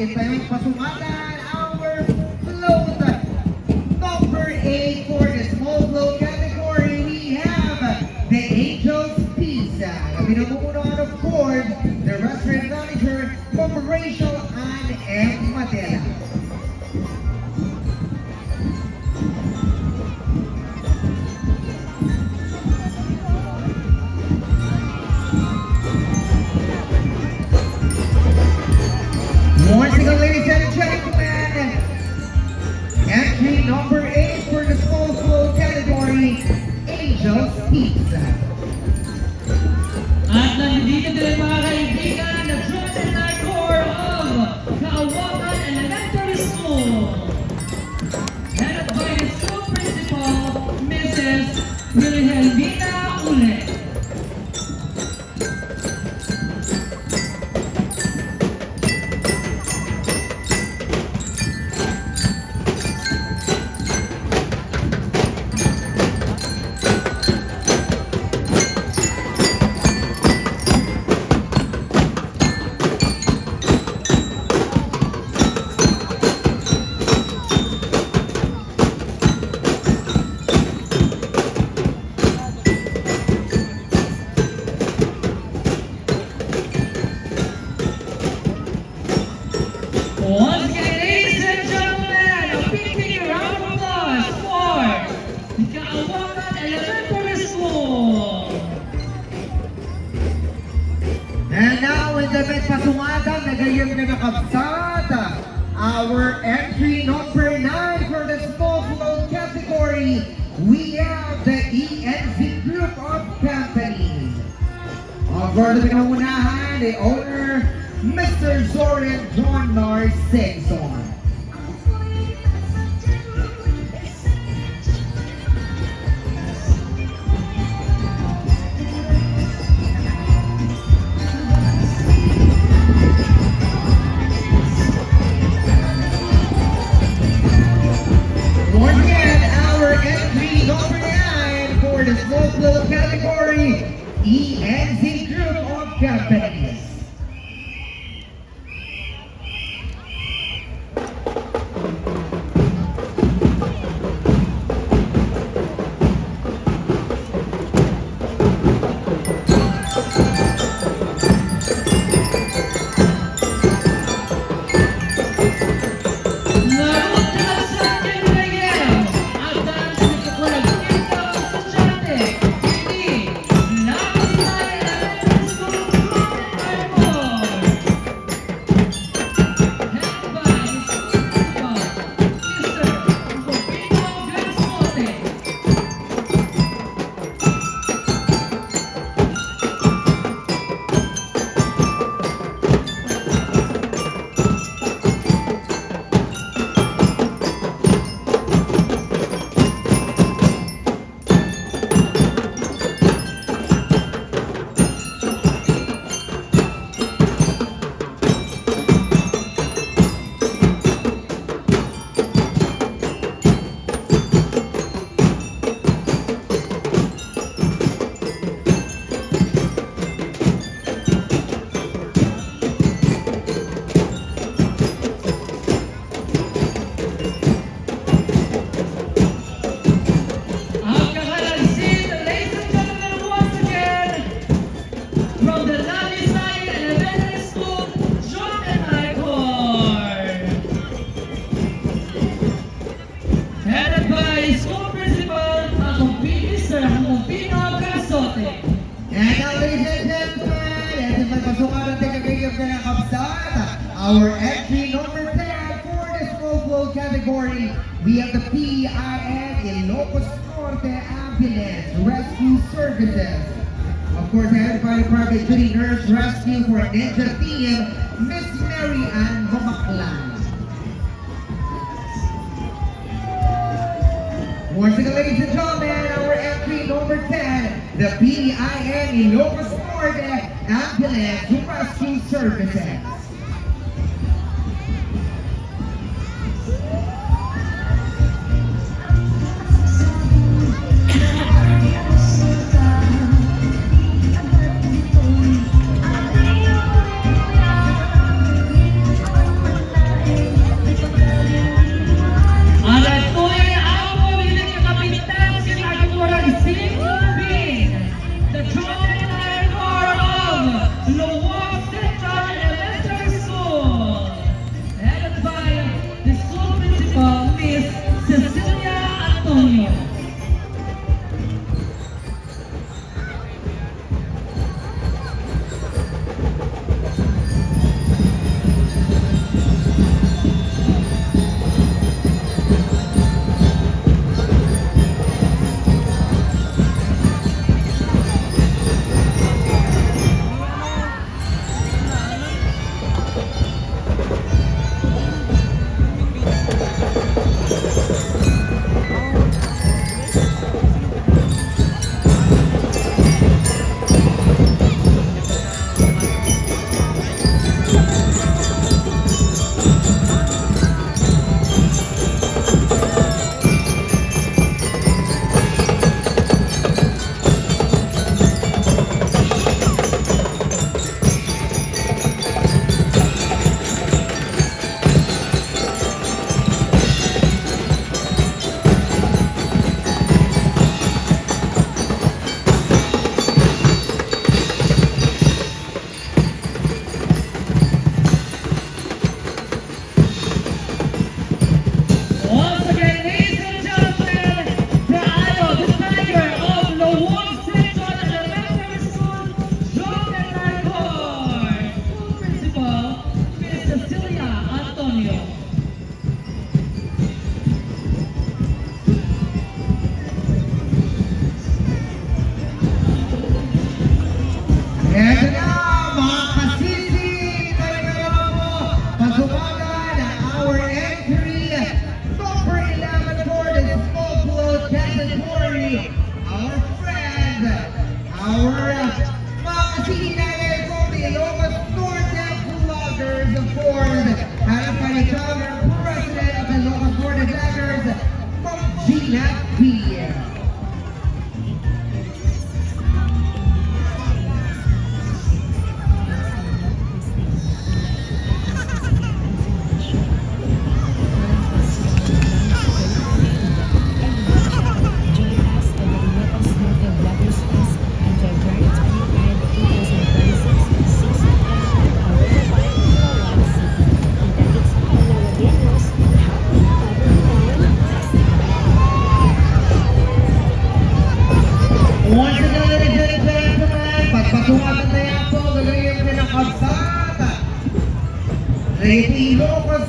ito yung pasungatan, our float. Number 8 for the small float category, we have the Angel's Pizza. Pinamumunuan of course, the restaurant manager from Rachel Ann M. Matela. Once again, ladies and gentlemen, entry number 8 for the small float category, Angel's Pizza. At nandito din mga kaibigan, the Trojan Night Corps of Kaawakan Elementary School. Headed by the school principal, Mrs. Wilhelmina Ule. Once again, ladies and gentlemen, a big round of applause for the Kaawakan Elementary School. And now in the next pasungatan, nagayang nakakabsat, our entry number 9 for the small float category, we have the ENZ Group of Companies. Of course, pinangunahan, the owner, Mr. Zoran John Narcison. Once again, our entry number 9 for the small float category, ENZ Group of Companies. Our entry number 10 for the small float category, we have the PIN Ilocos Norte Ambulance Rescue Services. Of course, headed by the Private Duty Nurse Rescue for Ninja Team, Miss Mary Ann Bumaclan. Once again, ladies and gentlemen, our entry number 10, the PIN Ilocos Norte Ambulance Rescue Services. the fourth, headed by the Governor President of the Ilocos Board of Directors, Gina P. Once again, ladies and gentlemen, pagpatuwagan na yan po, gagawin ko ng kabsata. Ilocos